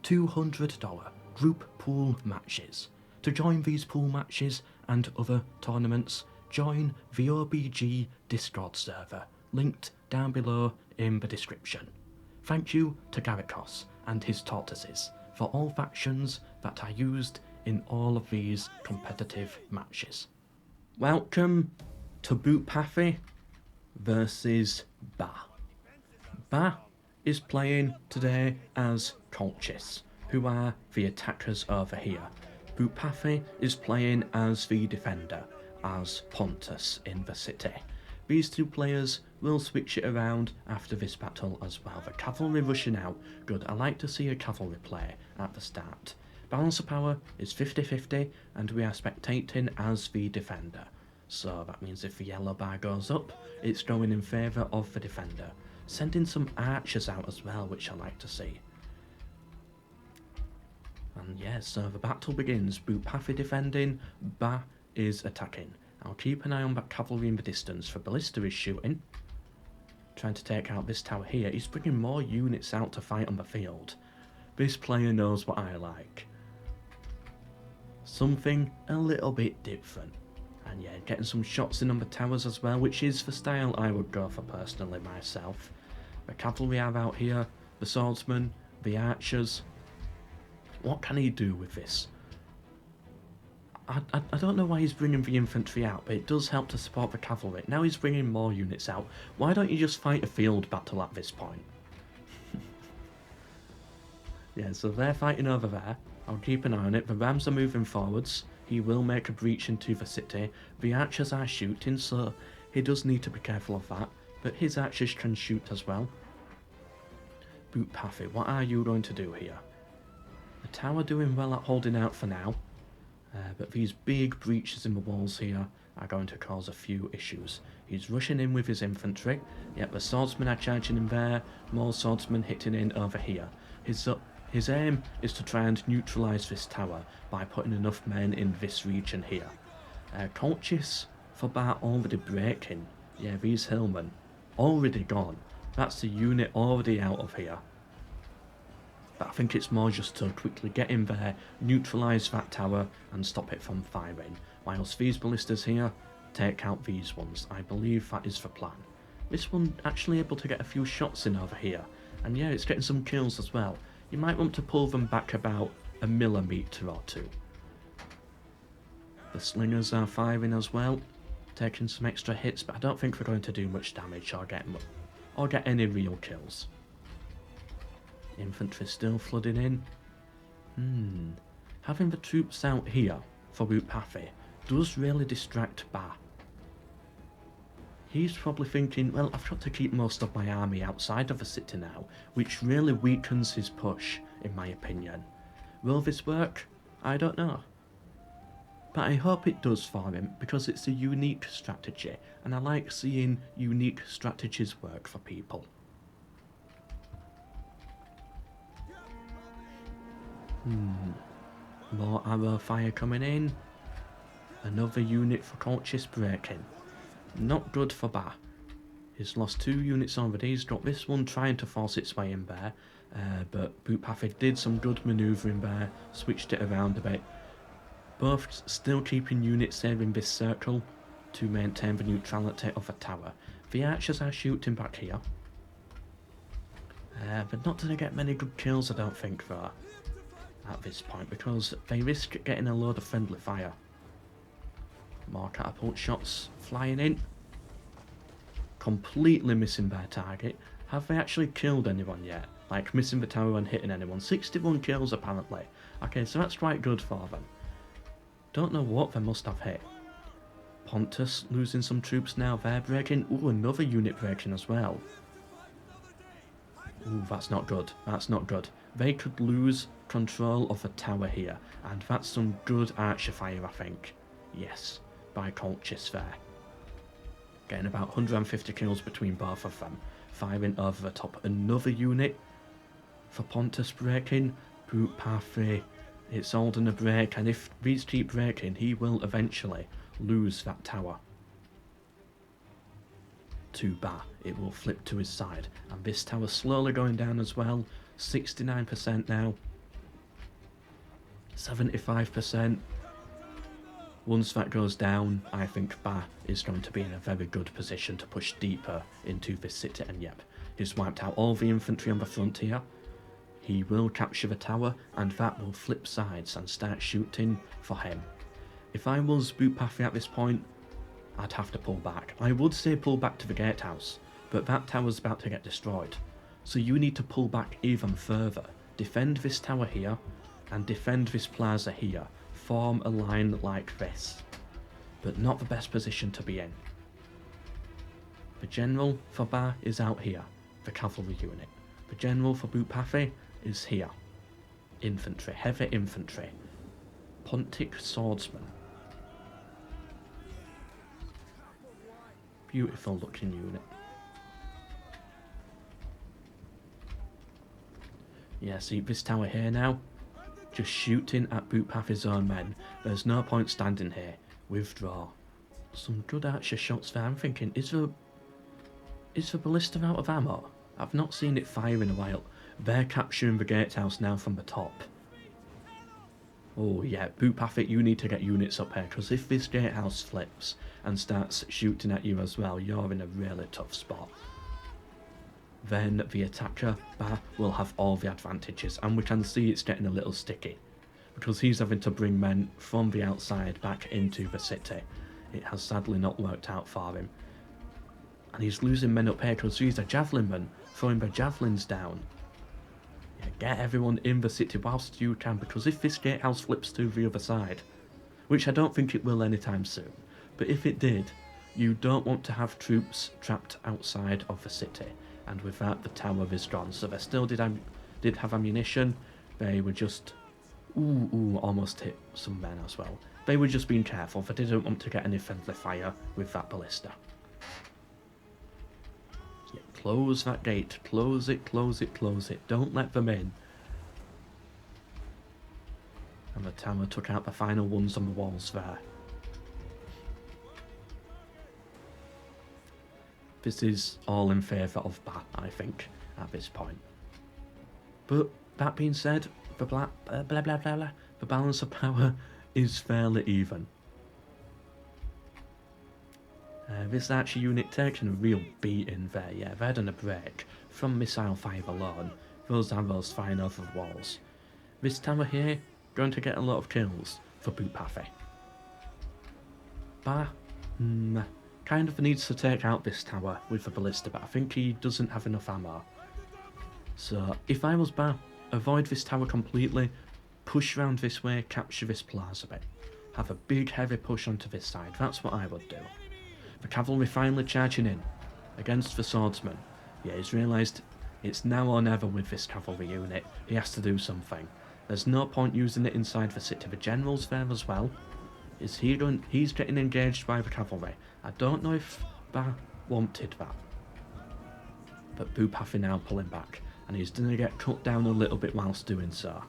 $200 group pool matches. To join these pool matches and other tournaments, join the OBG Discord server, linked down below in the description. Thank you to Graikos and his Tortoises for all factions that are used in all of these competitive matches. Welcome to Boopathi versus Ba. Ba is playing today as Tortoises, who are the attackers over here. Boopathi is playing as the defender, as Pontus in the city. These two players will switch it around after this battle as well. The cavalry rushing out, good. I like to see a cavalry play at the start. Balance of power is 50-50 and we are spectating as the defender. So that means if the yellow bar goes up, it's going in favour of the defender. Sending some archers out as well, which I like to see. And yes, so the battle begins. Boopathi defending, Ba is attacking. I'll keep an eye on that cavalry in the distance, for Ballista is shooting. Trying to take out this tower here. He's bringing more units out to fight on the field. This player knows what I like. Something a little bit different. And yeah, getting some shots in on the towers as well, which is the style I would go for personally myself. The cavalry are out here, the swordsmen, the archers. What can he do with this? I don't know why he's bringing the infantry out, but it does help to support the cavalry. Now he's bringing more units out. Why don't you just fight a field battle at this point? Yeah, so they're fighting over there. I'll keep an eye on it. The rams are moving forwards. He will make a breach into the city. The archers are shooting, so he does need to be careful of that. But his archers can shoot as well. Boopathi, what are you going to do here? The tower doing well at holding out for now. But these big breaches in the walls here are going to cause a few issues. He's rushing in with his infantry. Yep, the swordsmen are charging in there. More swordsmen hitting in over here. His aim is to try and neutralise this tower by putting enough men in this region here. Tortoises for Ba already breaking. Yeah, these hillmen already gone. That's the unit already out of here. But I think it's more just to quickly get in there, neutralise that tower and stop it from firing. Whilst these ballistas here take out these ones. I believe that is the plan. This one actually able to get a few shots in over here. And yeah, it's getting some kills as well. You might want to pull them back about a millimetre or two. The slingers are firing as well, taking some extra hits, but I don't think they're going to do much damage or get any real kills. Infantry still flooding in. Having the troops out here for Boopathi does really distract Ba. He's probably thinking, well, I've got to keep most of my army outside of the city now, which really weakens his push, in my opinion. Will this work? I don't know. But I hope it does for him, because it's a unique strategy, and I like seeing unique strategies work for people. More arrow fire coming in. Another unit for Tortoises breaking. Not good for Ba. He's lost 2 units already. He's got this one trying to force its way in there. But Boopathi did some good manoeuvring there. Switched it around a bit. Both still keeping units there in this circle to maintain the neutrality of the tower. The archers are shooting back here. But not going to get many good kills, I don't think, though. At this point, because they risk getting a load of friendly fire. More catapult shots flying in. Completely missing their target. Have they actually killed anyone yet? Like missing the tower and hitting anyone. 61 kills apparently. Okay, so that's quite good for them. Don't know what they must have hit. Pontus losing some troops now. They're breaking. Ooh, another unit breaking as well. Ooh, that's not good. That's not good. They could lose control of the tower here. And that's some good archer fire, I think. Yes, by Tortoises there. Getting about 150 kills between both of them. Firing over the top. Another unit for Pontus breaking. Boopathi. It's holding a break. And if these keep breaking, he will eventually lose that tower. To Ba. It will flip to his side. And this tower slowly going down as well. 69% now. 75%. Once that goes down, I think Ba is going to be in a very good position to push deeper into this city, and yep, he's wiped out all the infantry on the front here. He will capture the tower, and that will flip sides and start shooting for him. If I was Boopathi at this point, I'd have to pull back. I would say pull back to the gatehouse, but that tower's about to get destroyed. So you need to pull back even further. Defend this tower here, and defend this plaza here. Form a line like this, but not the best position to be in. The general for Ba is out here, the cavalry unit. The general for Boopathi is here. Infantry, heavy infantry. Pontic swordsman. Beautiful looking unit. Yeah, see this tower here now? Just shooting at Boopathi's own men. There's no point standing here. Withdraw. Some good archer shots there. I'm thinking, is the ballista out of ammo? I've not seen it fire in a while. They're capturing the gatehouse now from the top. Oh yeah, Boopathi, you need to get units up here, because if this gatehouse flips and starts shooting at you as well, you're in a really tough spot. Then the attacker, Ba, will have all the advantages, and we can see it's getting a little sticky, because he's having to bring men from the outside back into the city. It has sadly not worked out for him. And he's losing men up here because he's a javelin man, throwing the javelins down. Yeah, get everyone in the city whilst you can, because if this gatehouse flips to the other side, which I don't think it will anytime soon, but if it did, you don't want to have troops trapped outside of the city. And with that, the tower is gone. So they still did have ammunition. They were just... almost hit some men as well. They were just being careful. They didn't want to get any friendly fire with that ballista. Yeah, close that gate. Close it, close it, close it. Don't let them in. And the tower took out the final ones on the walls there. This is all in favour of Ba, I think, at this point. But that being said, the the balance of power is fairly even. This archer unit taking a real beating there, yeah, they're done a break. From missile fire alone, those arrows flying over the walls. This tower here, going to get a lot of kills for Boopathi. Ba, kind of needs to take out this tower with the ballista, but I think he doesn't have enough ammo. So, if I was Ba, avoid this tower completely, push round this way, capture this plaza bit. Have a big heavy push onto this side, that's what I would do. The cavalry finally charging in, against the swordsman. Yeah, he's realised it's now or never with this cavalry unit, he has to do something. There's no point using it inside the city, the general's there as well. He's getting engaged by the cavalry. I don't know if Ba wanted that. But Boopathi now pulling back, and he's going to get cut down a little bit whilst doing so.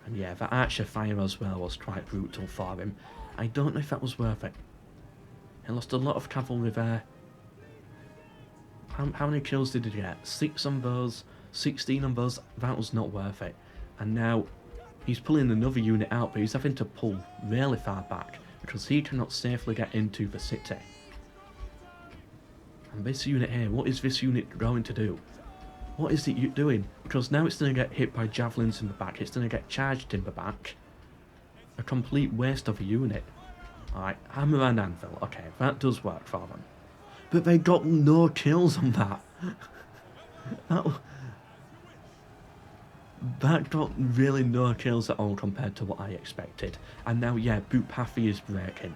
And yeah, that archer fire as well was quite brutal for him. I don't know if that was worth it. He lost a lot of cavalry there. How many kills did he get? 6 on those, 16 on those. That was not worth it. And now he's pulling another unit out, but he's having to pull really far back because he cannot safely get into the city. And this unit here, what is this unit going to do? What is it doing? Because now it's going to get hit by javelins in the back. It's going to get charged in the back. A complete waste of a unit. Alright, hammer and anvil. Okay, that does work for them. But they got no kills on that. That got really no kills at all compared to what I expected. And now, yeah, Boopathi is breaking.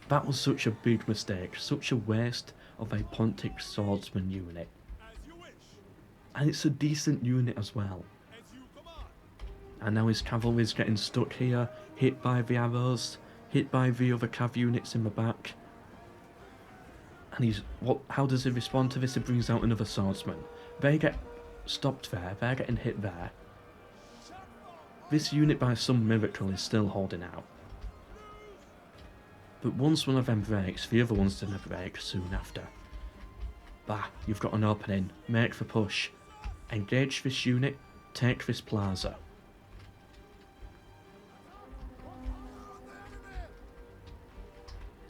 That was such a big mistake. Such a waste of a Pontic swordsman unit. And it's a decent unit as well. And now his cavalry's getting stuck here, hit by the arrows, hit by the other cav units in the back. And how does he respond to this? He brings out another swordsman. They get stopped there, they're getting hit there. This unit by some miracle is still holding out. But once one of them breaks, the other one's gonna break soon after. Bah, you've got an opening, make the push. Engage this unit, take this plaza.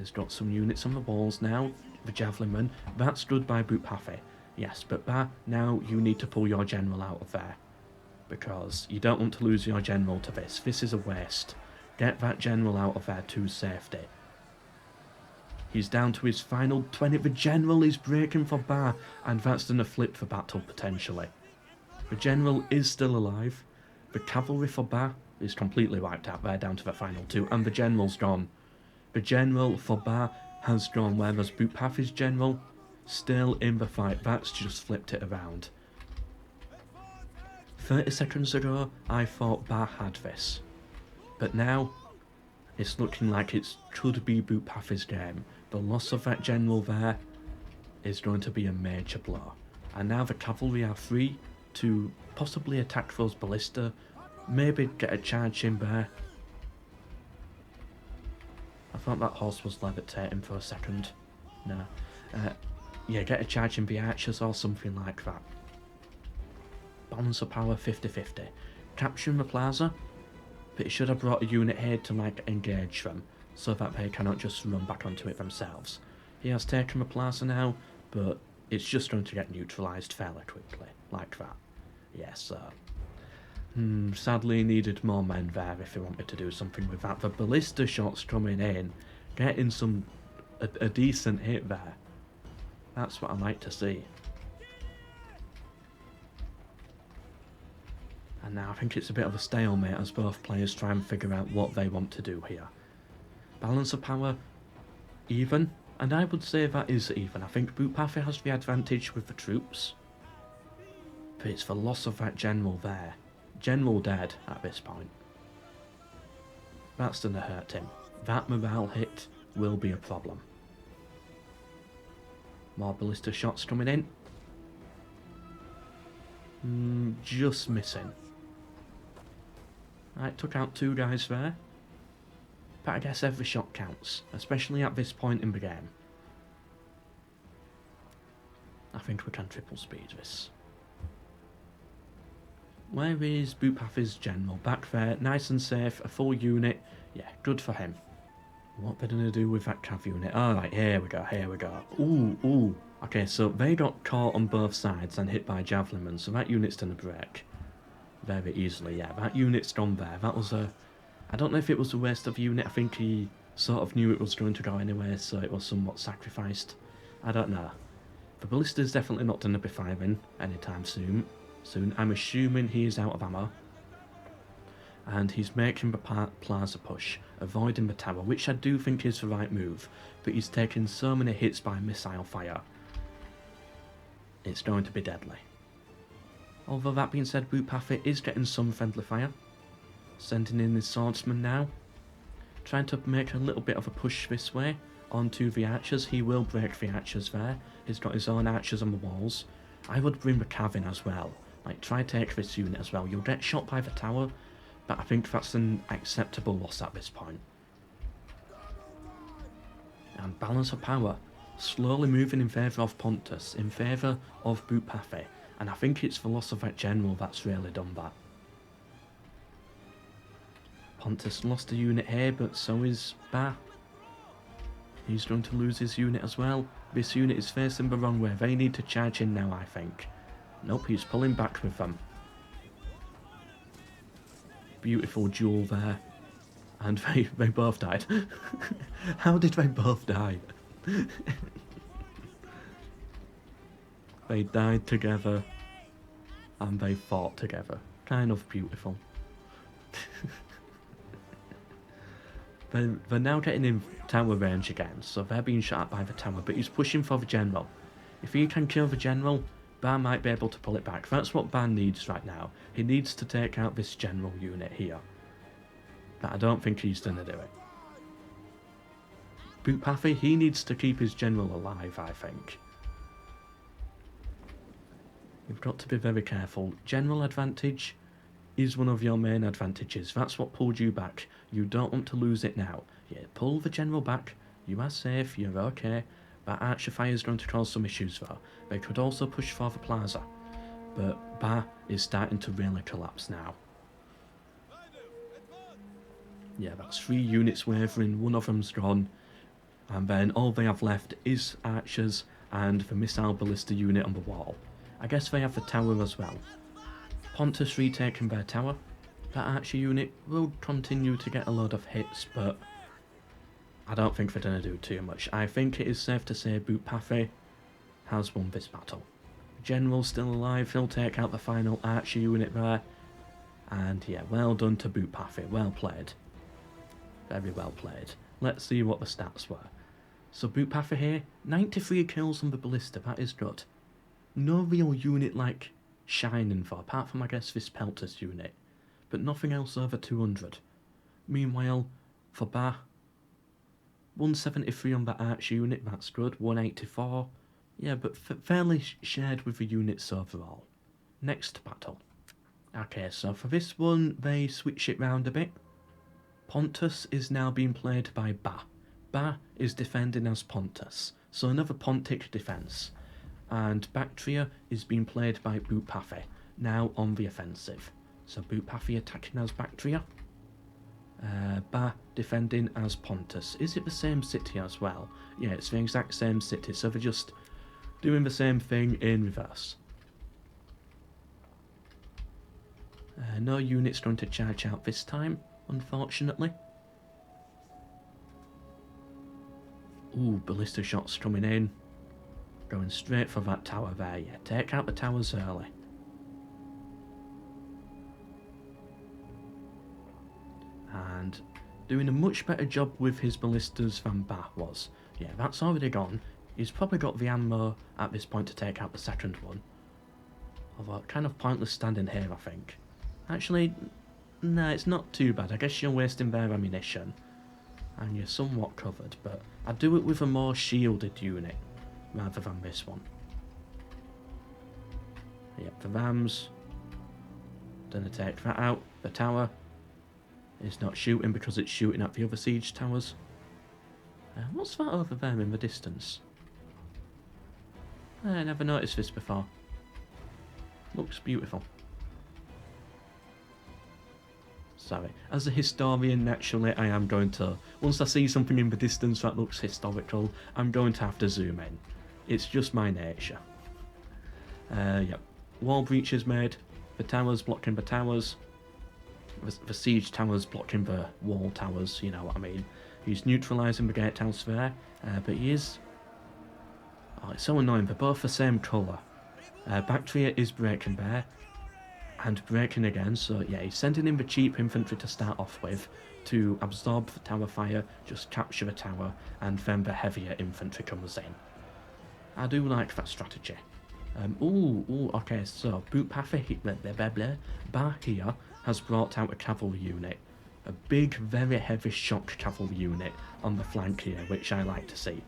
He's got some units on the walls now. The javelinman. That's good by Boopathi. Yes, but now you need to pull your general out of there. Because you don't want to lose your general to this. This is a waste. Get that general out of there to safety. He's down to his final 20. The general is breaking for Ba, and that's going to flip the battle potentially. The general is still alive. The cavalry for Ba is completely wiped out. They're down to the final 2, and the general's gone. The general for Ba has gone, whereas Boopathi's general still in the fight. That's just flipped it around. 30 seconds ago, I thought Ba had this. But now, it's looking like it could be Boopathi's game. The loss of that general there is going to be a major blow. And now the cavalry are free to possibly attack those ballista. Maybe get a charge in there. I thought that horse was levitating for a second. No. Yeah, get a charge in the archers or something like that. Balance of power 50-50. Capturing the plaza, but it should have brought a unit here to like engage them, so that they cannot just run back onto it themselves. He has taken the plaza now, but it's just going to get neutralised fairly quickly, like that. Yes, sadly needed more men there if he wanted to do something with that. The ballista shots coming in, getting a decent hit there. That's what I like to see. And now I think it's a bit of a stalemate as both players try and figure out what they want to do here. Balance of power, even. And I would say that is even. I think Boopathi has the advantage with the troops. But it's the loss of that general there. General dead at this point. That's going to hurt him. That morale hit will be a problem. More ballista shots coming in. Just missing. Right, took out 2 guys there. But I guess every shot counts, especially at this point in the game. I think we can triple speed this. Where is Boopathi's general? Back there, nice and safe, a full unit. Yeah, good for him. What they're going to do with that cav unit? Alright, here we go, here we go. Ooh. Okay, so they got caught on both sides and hit by javelinmen, so that unit's going to break very easily. Yeah, that unit's gone there. That was a... I don't know if it was a waste of a unit. I think he sort of knew it was going to go anyway, so it was somewhat sacrificed. I don't know. The ballista's definitely not going to be firing anytime soon. I'm assuming he is out of ammo. And he's making the plaza push, avoiding the tower, which I do think is the right move. But he's taking so many hits by missile fire. It's going to be deadly. Although that being said, Boopathi is getting some friendly fire. Sending in his swordsman now. Trying to make a little bit of a push this way onto the archers. He will break the archers there. He's got his own archers on the walls. I would bring the cav in as well. Like, try take this unit as well. You'll get shot by the tower, but I think that's an acceptable loss at this point. And balance of power. Slowly moving in favour of Pontus, in favour of Boopathi. And I think it's the loss of that general that's really done that. Pontus lost a unit here, but so is Ba. He's going to lose his unit as well. This unit is facing the wrong way. They need to charge in now, I think. Nope, he's pulling back with them. Beautiful duel there. And they both died. How did they both die? They died together. And they fought together. Kind of beautiful. They're now getting in tower range again, so they're being shot at by the tower, but he's pushing for the general. If he can kill the general, Ba might be able to pull it back. That's what Ba needs right now. He needs to take out this general unit here. But I don't think he's going to do it. Boopathi, he needs to keep his general alive, I think. You've got to be very careful. General advantage is one of your main advantages. That's what pulled you back. You don't want to lose it now. Yeah, pull the general back. You are safe. You're okay. That archer fire is going to cause some issues though. They could also push for the plaza. But Ba is starting to really collapse now. Yeah, that's 3 units wavering. One of them's gone. And then all they have left is archers and the missile ballista unit on the wall. I guess they have the tower as well. Pontus retaking their tower. That archer unit will continue to get a load of hits, but I don't think they're going to do too much. I think it is safe to say Boopathi has won this battle. General's still alive, he'll take out the final archer unit there. And yeah, well done to Boopathi, well played. Very well played. Let's see what the stats were. So Boopathi here, 93 kills on the ballista, that is good. No real unit like shining for, apart from I guess this Peltas unit. But nothing else over 200. Meanwhile, for Ba, 173 on the archer unit, that's good, 184. Yeah, but fairly shared with the units overall. Next battle. Okay, so for this one, they switch it round a bit. Pontus is now being played by Ba. Ba is defending as Pontus, so another Pontic defence. And Bactria is being played by Boopathi, now on the offensive. So Boopathi attacking as Bactria. Ba defending as Pontus. Is it the same city as well? Yeah, it's the exact same city, so they're just doing the same thing in reverse. No unit's going to charge out this time, unfortunately. Ooh, ballista shots coming in. Going straight for that tower there, yeah. Take out the towers early. And doing a much better job with his ballistas than Ba was. Yeah, that's already gone. He's probably got the ammo at this point to take out the second one. Although, kind of pointless standing here, I think. Actually, no, it's not too bad. I guess you're wasting their ammunition. And you're somewhat covered, but I'd do it with a more shielded unit, rather than this one. Yep, the rams. Gonna take that out. The tower is not shooting because it's shooting at the other siege towers. What's that over there in the distance? I never noticed this before. Looks beautiful. Sorry. As a historian, naturally, I am going to... Once I see something in the distance that looks historical, I'm going to have to zoom in. It's just my nature. Yep. Wall breaches made. The towers blocking the towers. The siege towers blocking the wall towers, you know what I mean. He's neutralising the gatehouse there, but he is... Oh, it's so annoying, they're both the same colour. Bactria is breaking there, and breaking again, so yeah, he's sending in the cheap infantry to start off with, to absorb the tower fire, just capture the tower, and then the heavier infantry comes in. I do like that strategy. Okay, so Boopathi, Ba here has brought out a cavalry unit. A big, very heavy shock cavalry unit on the flank here, which I like to see.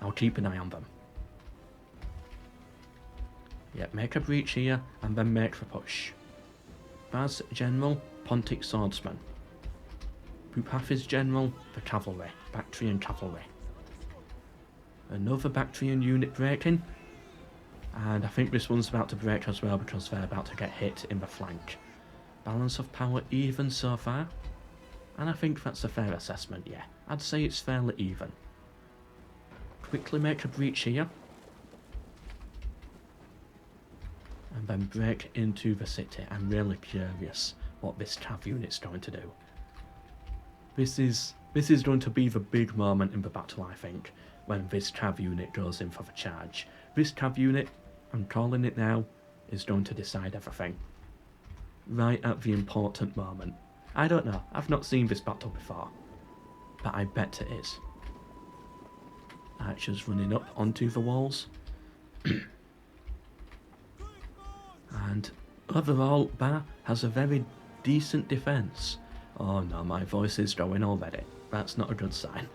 I'll keep an eye on them. Yep, make a breach here, and then make the push. Ba's general, Pontic swordsman. Boopathi's general, the cavalry, Bactrian cavalry. Another Bactrian unit breaking. And I think this one's about to break as well because they're about to get hit in the flank. Balance of power even so far. And I think that's a fair assessment, yeah. I'd say it's fairly even. Quickly make a breach here. And then break into the city. I'm really curious what this cav unit's going to do. This is going to be the big moment in the battle, I think, when this cav unit goes in for the charge. This cav unit, I'm calling it now, is going to decide everything. Right at the important moment. I don't know, I've not seen this battle before, but I bet it is. Archers running up onto the walls. And overall, Ba has a very decent defence. Oh no, my voice is going already. That's not a good sign.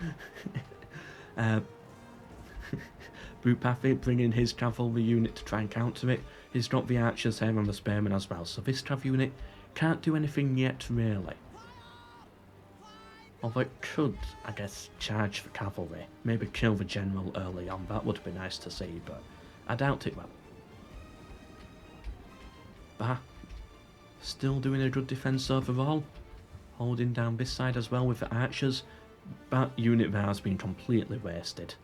Boopathi bringing his cavalry unit to try and counter it. He's got the archers here on the spearmen as well, so this cav unit can't do anything yet, really. Although it could, I guess, charge the cavalry. Maybe kill the general early on, that would be nice to see, but I doubt it will. Ba, still doing a good defence overall. Holding down this side as well with the archers. That unit there has been completely wasted.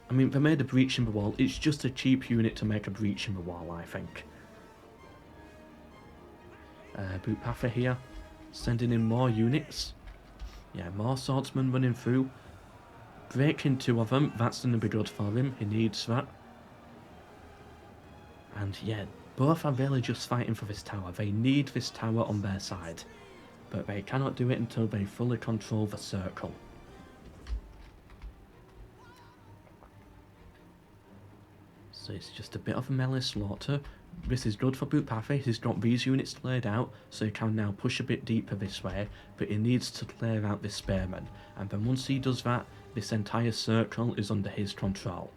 I mean, they made a breach in the wall. It's just a cheap unit to make a breach in the wall, I think. Boopathi here, sending in more units. Yeah, more swordsmen running through. Breaking 2 of them, that's going to be good for him. He needs that. And yeah, both are really just fighting for this tower. They need this tower on their side. But they cannot do it until they fully control the circle. So it's just a bit of a melee slaughter. This is good for Boopathi. He's got these units laid out, so he can now push a bit deeper this way, but he needs to clear out this spearman. And then once he does that, this entire circle is under his control.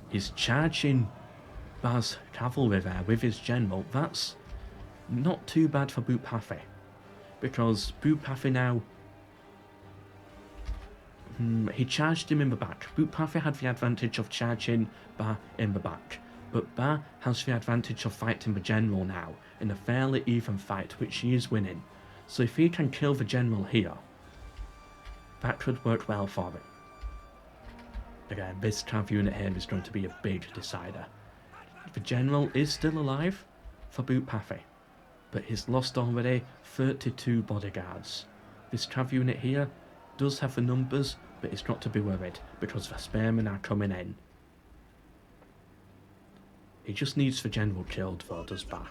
He's charging Baz cavalry there with his general. That's not too bad for Boopathi, because Boopathi now... he charged him in the back. Boopathi had the advantage of charging Ba in the back, but Ba has the advantage of fighting the general now in a fairly even fight, which he is winning. So if he can kill the general here, that could work well for him. Again, this cav unit here is going to be a big decider. The general is still alive for Boopathi, but he's lost already 32 bodyguards. This cav unit here does have the numbers, but it's not to be worried because the spearmen are coming in. He just needs the general killed though, does Ba.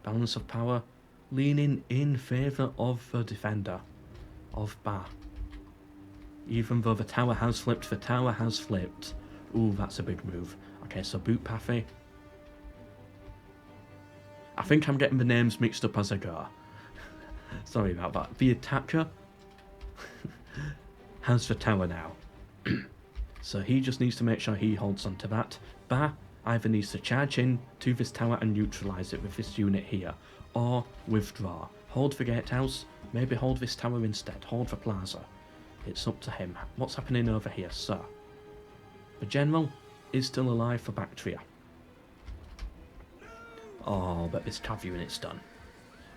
Balance of power leaning in favour of the defender of Ba. Even though the tower has flipped, Ooh, that's a big move. Okay, so Boopathi. I think I'm getting the names mixed up as I go. Sorry about that. The attacker has the tower now. So he just needs to make sure he holds on to that. Ba either needs to charge in to this tower and neutralise it with this unit here, or withdraw. Hold the gatehouse, maybe hold this tower instead, hold the plaza. It's up to him. What's happening over here, sir? The general is still alive for Bactria. Oh, but this cav unit's done.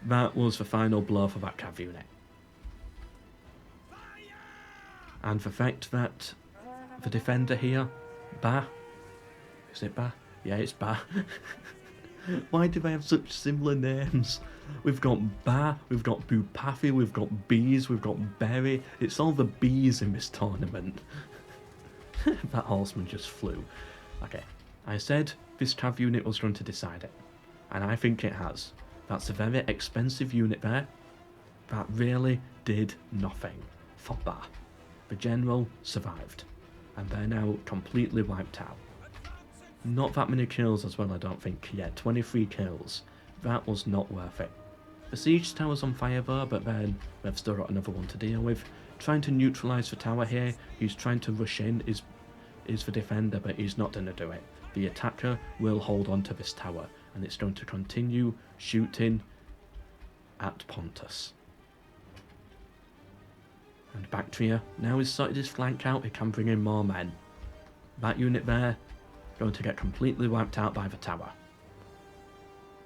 That was the final blow for that cav unit. And the fact that the defender here, Ba, is it Ba? Yeah, it's Ba. Why do they have such similar names? We've got Ba, we've got Boopathi, we've got Bees, we've got Berry. It's all the bees in this tournament. That horseman just flew. Okay, I said this cav unit was going to decide it, and I think it has. That's a very expensive unit there. That really did nothing for Ba. The general survived, and they're now completely wiped out. Not that many kills as well, I don't think. Yeah, 23 kills. That was not worth it. The siege tower's on fire though, but then they've still got another one to deal with. Trying to neutralise the tower here. He's trying to rush in, is the defender, but he's not going to do it. The attacker will hold on to this tower, and it's going to continue shooting at Pontus. And Bactria now he's sorted his flank out, he can bring in more men. That unit there, going to get completely wiped out by the tower.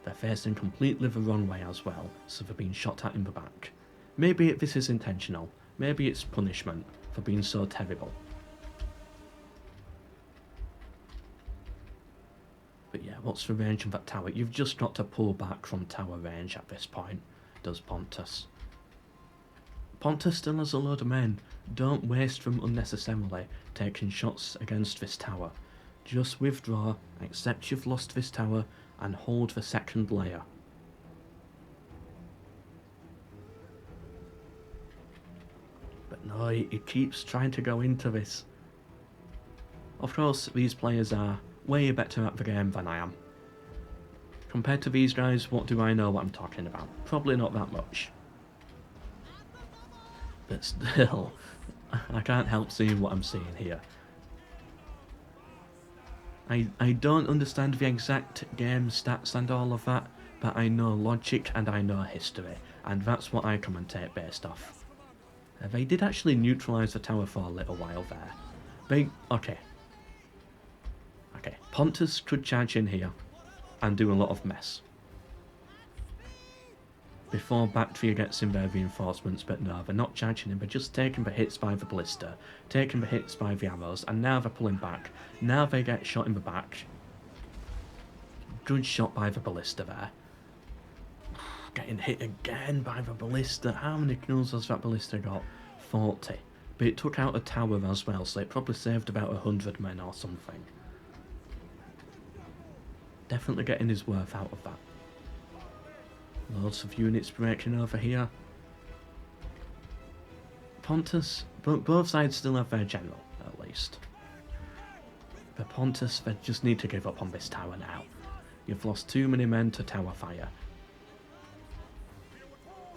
They're facing completely the wrong way as well, so they're being shot at in the back. Maybe this is intentional, maybe it's punishment for being so terrible. But yeah, what's the range of that tower? You've just got to pull back from tower range at this point, does Pontus. Pontus still has a load of men. Don't waste them unnecessarily taking shots against this tower. Just withdraw, accept you've lost this tower, and hold the second layer. But no, he keeps trying to go into this. Of course, these players are way better at the game than I am. Compared to these guys, what do I know what I'm talking about? Probably not that much. But still, I can't help seeing what I'm seeing here. I don't understand the exact game stats and all of that, but I know logic and I know history, and that's what I commentate based off. They did actually neutralise the tower for a little while there. Okay, Pontus could charge in here and do a lot of mess. before Bactria gets in their reinforcements, but no, they're not charging him, they're just taking the hits by the ballista, taking the hits by the arrows, and now they're pulling back. Now they get shot in the back. Good shot by the ballista there. Getting hit again by the ballista. How many kills has that ballista got? 40. But it took out a tower as well, so it probably saved about 100 men or something. Definitely getting his worth out of that. Loads of units breaking over here. Pontus, both sides still have their general, at least. But Pontus, they just need to give up on this tower now. You've lost too many men to tower fire.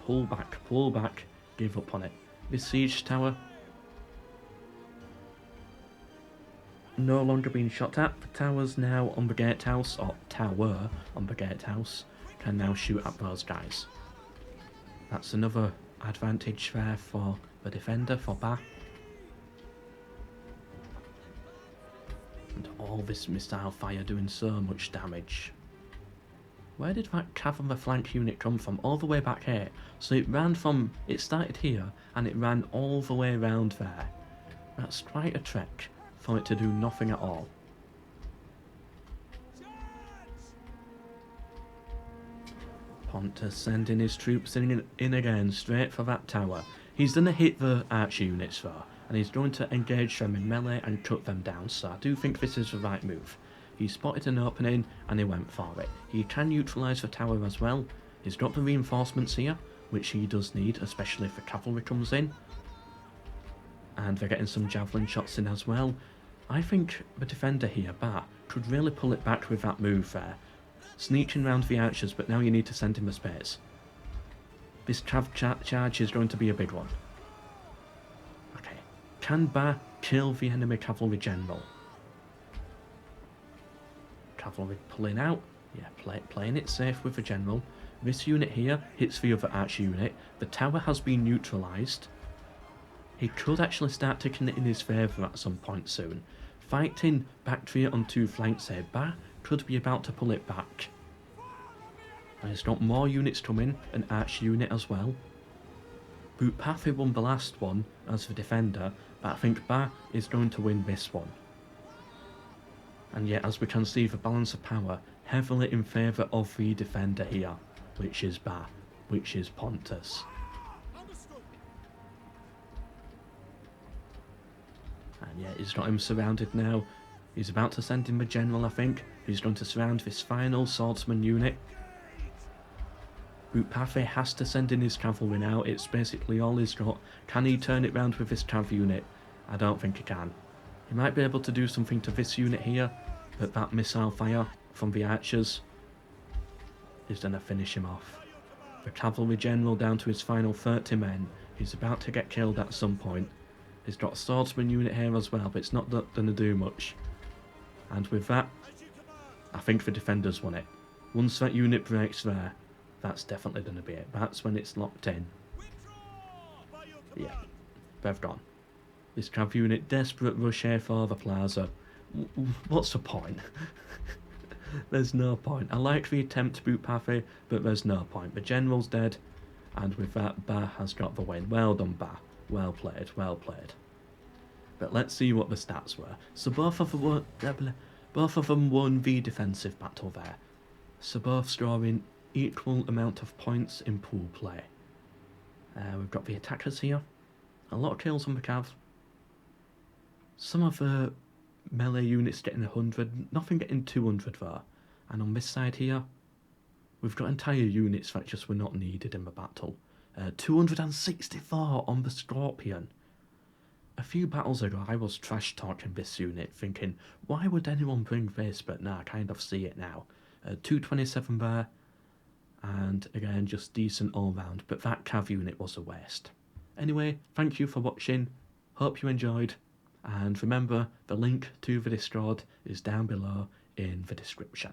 Pull back, give up on it. This siege tower, no longer being shot at. The towers now on the gatehouse, or tower on the gatehouse, can now shoot at those guys. That's another advantage there for the defender, for Ba. And all this missile fire doing so much damage. Where did that cavalry flank unit come from? All the way back here. So it ran from, it started here and it ran all the way around there. That's quite a trek for it to do nothing at all. Pontus sending his troops in again, straight for that tower. He's going to hit the archer units though, and he's going to engage them in melee and cut them down, so I do think this is the right move. He spotted an opening and he went for it. He can neutralise the tower as well. He's got the reinforcements here, which he does need, especially if the cavalry comes in. And they're getting some javelin shots in as well. I think the defender here, Ba, could really pull it back with that move there. Sneaking round the archers, but now you need to send him a space. This charge is going to be a big one. Okay. Can Ba kill the enemy cavalry general? Cavalry pulling out. Yeah, playing it safe with the general. This unit here hits the other archer unit. The tower has been neutralised. He could actually start taking it in his favour at some point soon. Fighting Bactria on two flanks here. Ba could be about to pull it back. And he's got more units coming, an archer unit as well. Boopathi won the last one as the defender, but I think Ba is going to win this one. And yet, as we can see, the balance of power heavily in favour of the defender here, which is Ba, which is Pontus. And yeah, he's got him surrounded now. He's about to send in the general, I think. He's going to surround this final swordsman unit. Boopathi has to send in his cavalry now. It's basically all he's got. Can he turn it round with this cav unit? I don't think he can. He might be able to do something to this unit here, but that missile fire from the archers is going to finish him off. The cavalry general down to his final 30 men. He's about to get killed at some point. He's got a swordsman unit here as well, but it's not going to do much. And with that, I think the defenders won it. Once that unit breaks there, that's definitely going to be it. That's when it's locked in. Yeah, they've gone. This cav unit, desperate rush here for the plaza. What's the point? There's no point. I like the attempt to Boopathi, but there's no point. The general's dead, and with that, Ba has got the win. Well done, Ba. Well played, well played. But let's see what the stats were. So both of them won the defensive battle there. So both scoring equal amount of points in pool play. We've got the attackers here. A lot of kills on the cav. Some of the melee units getting 100, nothing getting 200 though. And on this side here, we've got entire units that just were not needed in the battle. 264 on the Scorpion. A few battles ago I was trash talking this unit, thinking, why would anyone bring this? But now I kind of see it now. 227 there, and again just decent all round, but that cav unit was a waste. Anyway, thank you for watching, hope you enjoyed, and remember the link to the Discord is down below in the description.